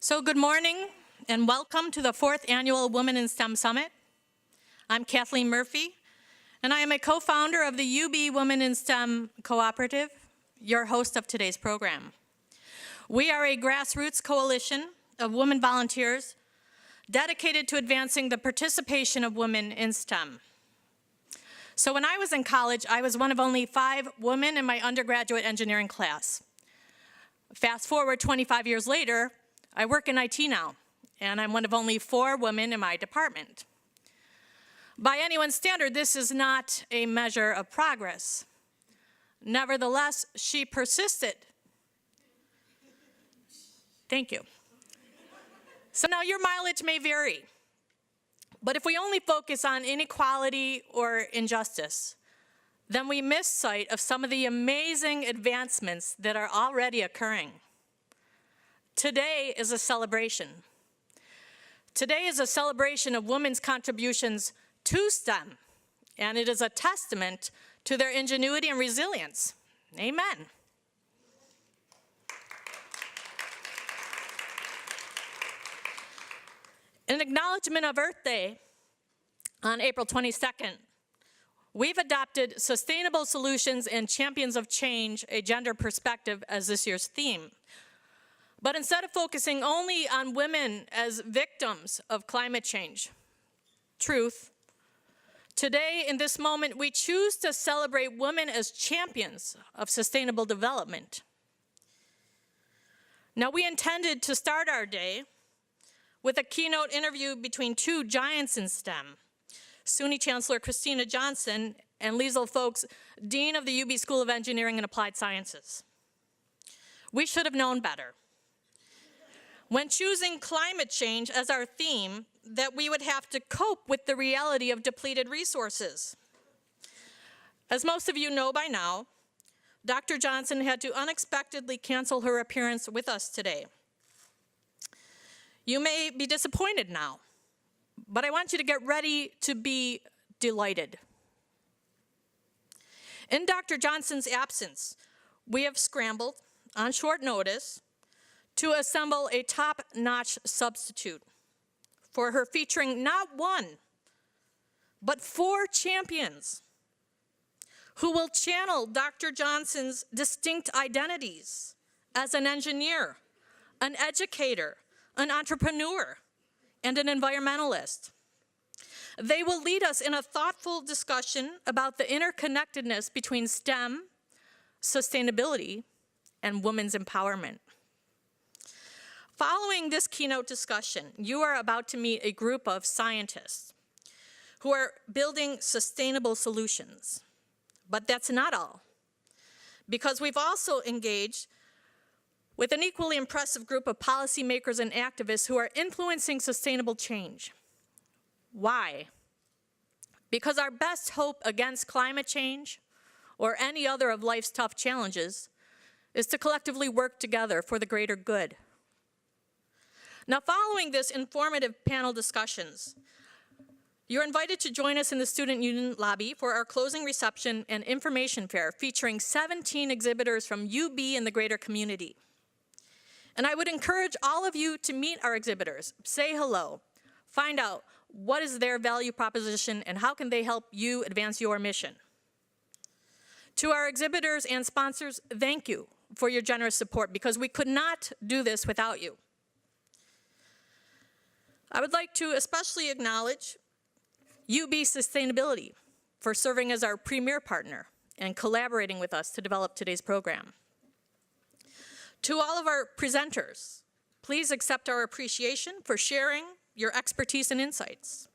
So good morning and welcome to the 4th Annual Women in STEM Summit. I'm Kathleen Murphy and I am a co-founder of the UB Women in STEM Cooperative, your host of today's program. We are a grassroots coalition of women volunteers dedicated to advancing the participation of women in STEM. So when I was in college, I was one of only 5 women in my undergraduate engineering class. Fast forward 25 years later, I work in IT now, and I'm one of only 4 women in my department. By anyone's standard, this is not a measure of progress. Nevertheless, she persisted. Thank you. So now your mileage may vary, but if we only focus on inequality or injustice, then we miss sight of some of the amazing advancements that are already occurring. Today is a celebration. Today is a celebration of women's contributions to STEM, and it is a testament to their ingenuity and resilience. Amen. In acknowledgement of Earth Day on April 22nd, we've adopted Sustainable Solutions and Champions of Change, a gender perspective as this year's theme. But instead of focusing only on women as victims of climate change, truth, today in this moment we choose to celebrate women as champions of sustainable development. Now we intended to start our day with a keynote interview between 2 giants in STEM, SUNY Chancellor Christina Johnson and Liesl Folks, Dean of the UB School of Engineering and Applied Sciences. We should have known better. When choosing climate change as our theme, that we would have to cope with the reality of depleted resources. As most of you know by now, Dr. Johnson had to unexpectedly cancel her appearance with us today. You may be disappointed now, but I want you to get ready to be delighted. In Dr. Johnson's absence, we have scrambled on short notice to assemble a top-notch substitute for her, featuring not 1, but 4 champions who will channel Dr. Johnson's distinct identities as an engineer, an educator, an entrepreneur, and an environmentalist. They will lead us in a thoughtful discussion about the interconnectedness between STEM, sustainability, and women's empowerment. Following this keynote discussion, you are about to meet a group of scientists who are building sustainable solutions. But that's not all, because we've also engaged with an equally impressive group of policymakers and activists who are influencing sustainable change. Why? Because our best hope against climate change or any other of life's tough challenges is to collectively work together for the greater good. Now, following this informative panel discussions, you're invited to join us in the Student Union lobby for our closing reception and information fair featuring 17 exhibitors from UB and the greater community. And I would encourage all of you to meet our exhibitors, say hello, find out what is their value proposition and how can they help you advance your mission. To our exhibitors and sponsors, thank you for your generous support because we could not do this without you. I would like to especially acknowledge UB Sustainability for serving as our premier partner and collaborating with us to develop today's program. To all of our presenters, please accept our appreciation for sharing your expertise and insights.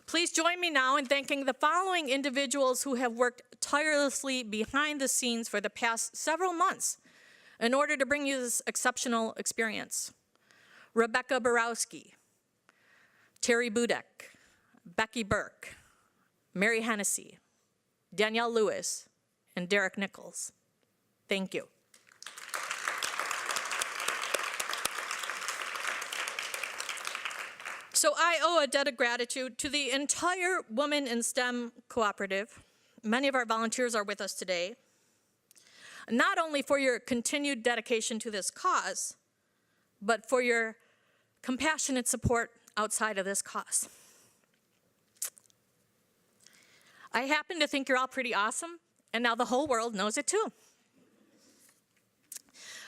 Please join me now in thanking the following individuals who have worked tirelessly behind the scenes for the past several months in order to bring you this exceptional experience. Rebecca Borowski, Terry Budek, Becky Burke, Mary Hennessy, Danielle Lewis, and Derek Nichols. Thank you. So I owe a debt of gratitude to the entire Women in STEM Cooperative. Many of our volunteers are with us today. Not only for your continued dedication to this cause, but for your compassionate support outside of this cause. I happen to think you're all pretty awesome, and now the whole world knows it too.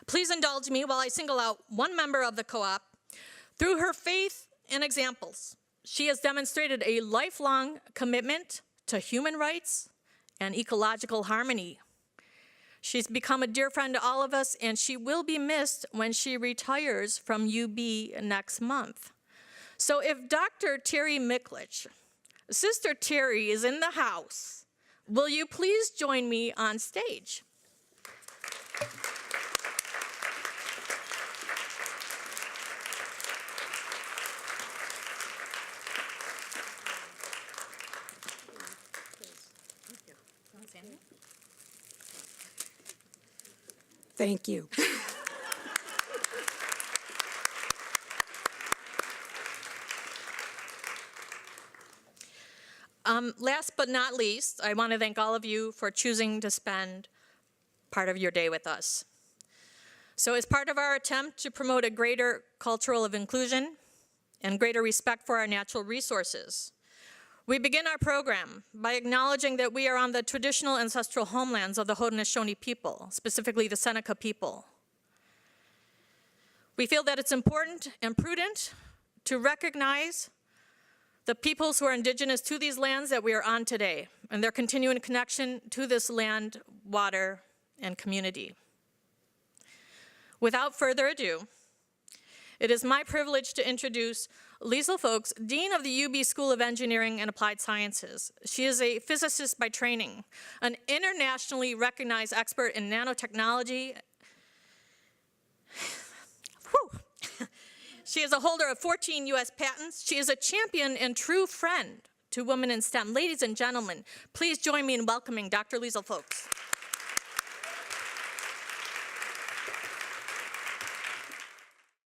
Please indulge me while I single out one member of the co-op. Through her faith and examples, she has demonstrated a lifelong commitment to human rights and ecological harmony. She's become a dear friend to all of us, and she will be missed when she retires from UB next month. So if Dr. Terry Miklich, Sister Terry, is in the house, will you please join me on stage? Thank you. Last but not least, I want to thank all of you for choosing to spend part of your day with us. So as part of our attempt to promote a greater culture of inclusion and greater respect for our natural resources, we begin our program by acknowledging that we are on the traditional ancestral homelands of the Haudenosaunee people, specifically the Seneca people. We feel that it's important and prudent to recognize the peoples who are indigenous to these lands that we are on today, and their continuing connection to this land, water, and community. Without further ado, it is my privilege to introduce Liesl Folks, Dean of the UB School of Engineering and Applied Sciences. She is a physicist by training, an internationally recognized expert in nanotechnology. Whew. She is a holder of 14 US patents. She is a champion and true friend to women in STEM. Ladies and gentlemen, please join me in welcoming Dr. Liesl Folks.